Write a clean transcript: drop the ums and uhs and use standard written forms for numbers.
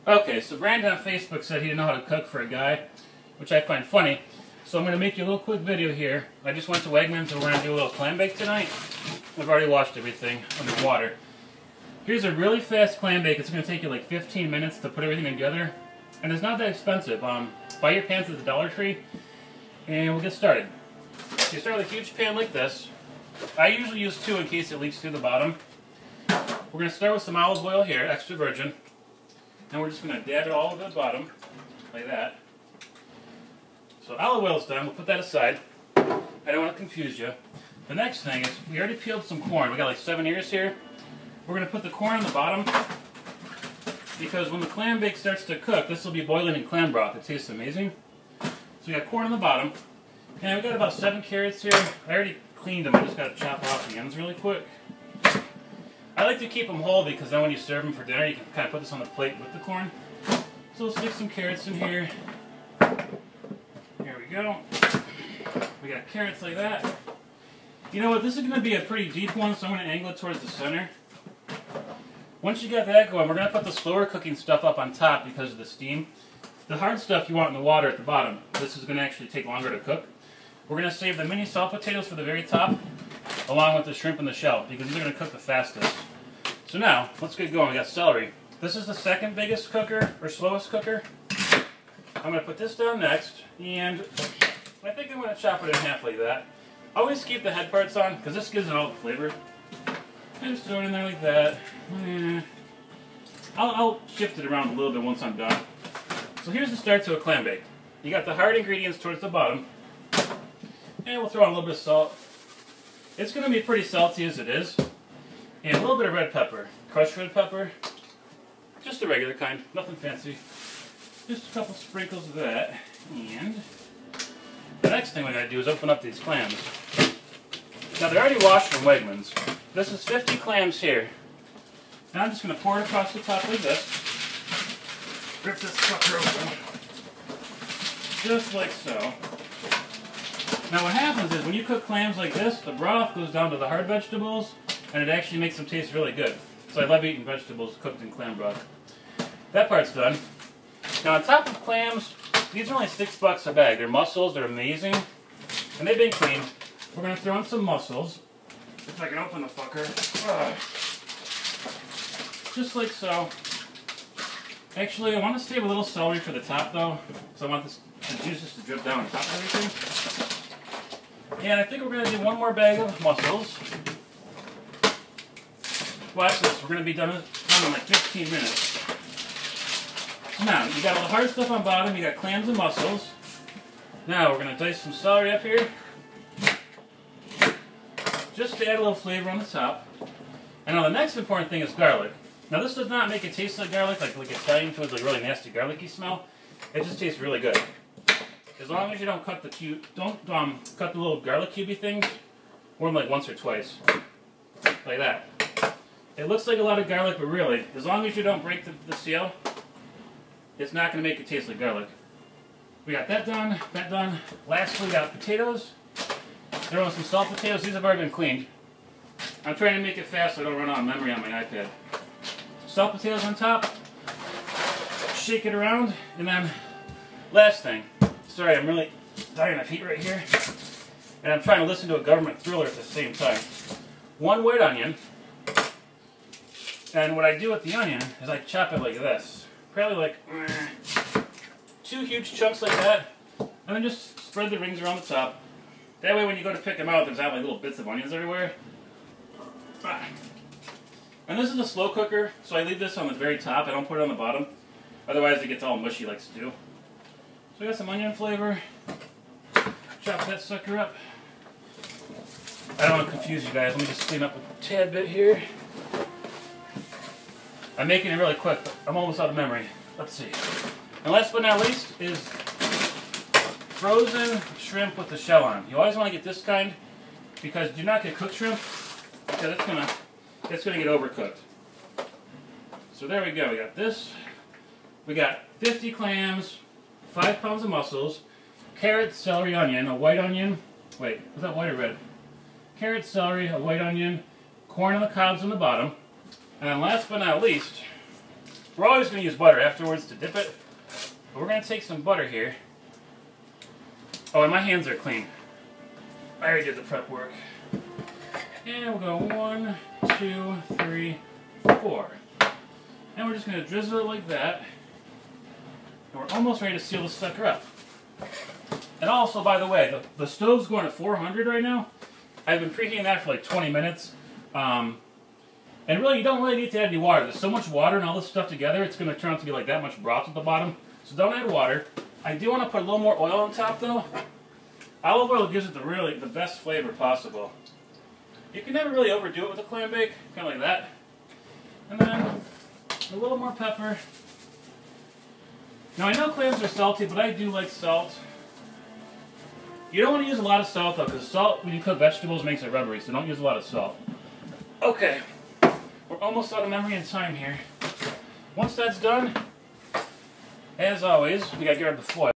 Okay, so Brandon on Facebook said he didn't know how to cook for a guy, which I find funny. So I'm going to make you a little quick video here. I just went to Wegmans and we're going to do a little clam bake tonight. I've already washed everything under water. Here's a really fast clam bake. It's going to take you like 15 minutes to put everything together. And it's not that expensive. Buy your pans at the Dollar Tree and we'll get started. So you start with a huge pan like this. I usually use 2 in case it leaks through the bottom. We're going to start with some olive oil here, extra virgin. And we're just going to dab it all over the bottom, like that. So olive oil's done, we'll put that aside. I don't want to confuse you. The next thing is, we already peeled some corn. We got like 7 ears here. We're going to put the corn on the bottom, because when the clam bake starts to cook, this will be boiling in clam broth. It tastes amazing. So we got corn on the bottom. And we got about 7 carrots here. I already cleaned them, I just got to chop off the ends really quick. I like to keep them whole because then when you serve them for dinner, you can kind of put this on the plate with the corn. So we'll stick some carrots in here. Here we go. We got carrots like that. You know what, this is going to be a pretty deep one, so I'm going to angle it towards the center. Once you get that going, we're going to put the slower cooking stuff up on top because of the steam. The hard stuff you want in the water at the bottom. This is going to actually take longer to cook. We're going to save the mini salt potatoes for the very top, along with the shrimp and the shell, because these are going to cook the fastest. So now, let's get going. We got celery. This is the second biggest cooker, or slowest cooker. I'm going to put this down next, and I think I'm going to chop it in half like that. Always keep the head parts on, because this gives it all the flavor. And just throw it in there like that. I'll shift it around a little bit once I'm done. So here's the start to a clam bake. You got the hard ingredients towards the bottom, and we'll throw on a little bit of salt. It's going to be pretty salty as it is. And a little bit of red pepper. Crushed red pepper. Just the regular kind. Nothing fancy. Just a couple sprinkles of that. And the next thing we got to do is open up these clams. Now they're already washed from Wegmans. This is 50 clams here. Now I'm just going to pour it across the top like this. Rip this sucker open. Just like so. Now what happens is when you cook clams like this, the broth goes down to the hard vegetables, and it actually makes them taste really good. So I love eating vegetables cooked in clam broth. That part's done. Now on top of clams, these are only $6 a bag. They're mussels, they're amazing, and they've been cleaned. We're going to throw in some mussels. If I can open the fucker. Just like so. Actually, I want to save a little celery for the top though, so I want the juices to drip down on top of everything. And I think we're going to do one more bag of mussels. Watch this, we're going to be done in like 15 minutes. So now, you got all the hard stuff on bottom, you got clams and mussels. Now we're going to dice some celery up here. Just to add a little flavor on the top. And now the next important thing is garlic. Now this does not make it taste like garlic, like Italian food's like really nasty garlicky smell. It just tastes really good. As long as you don't cut the cut the little garlic cubey things, or like once or twice, like that. It looks like a lot of garlic, but really, as long as you don't break the seal, it's not going to make it taste like garlic. We got that done, that done. Lastly, we got potatoes. Throw in some salt potatoes. These have already been cleaned. I'm trying to make it fast so I don't run out of memory on my iPad. Salt potatoes on top. Shake it around, and then last thing. Sorry, I'm really dying of heat right here. And I'm trying to listen to a government thriller at the same time. 1 white onion. And what I do with the onion is I chop it like this. Probably like 2 huge chunks like that. And then just spread the rings around the top. That way when you go to pick them out, there's not like little bits of onions everywhere. And this is a slow cooker, so I leave this on the very top. I don't put it on the bottom. Otherwise it gets all mushy like stew. So I got some onion flavor. Chop that sucker up. I don't want to confuse you guys. Let me just clean up a tad bit here. I'm making it really quick, but I'm almost out of memory. Let's see. And last but not least is frozen shrimp with the shell on. You always want to get this kind because do not get cooked shrimp because it's gonna get overcooked. So there we go. We got this. We got 50 clams, 5 pounds of mussels, carrots, celery, onion, a white onion. Wait, was that white or red? Carrots, celery, a white onion, corn on the cobs on the bottom. And then last but not least, We're always going to use butter afterwards to dip it. But we're going to take some butter here. Oh, and my hands are clean. I already did the prep work. And we'll go 1, 2, 3, 4. And we're just going to drizzle it like that. And we're almost ready to seal this sucker up. And also, by the way, the stove's going to 400 right now. I've been preheating that for like 20 minutes. And really, you don't really need to add any water. There's so much water and all this stuff together, it's going to turn out to be like that much broth at the bottom. So don't add water. I do want to put a little more oil on top, though. Olive oil gives it the best flavor possible. You can never really overdo it with a clam bake, kind of like that. And then a little more pepper. Now I know clams are salty, but I do like salt. You don't want to use a lot of salt though, because salt, when you cook vegetables, makes it rubbery, so don't use a lot of salt. Okay, we're almost out of memory and time here. Once that's done, as always, we gotta get rid of the foil.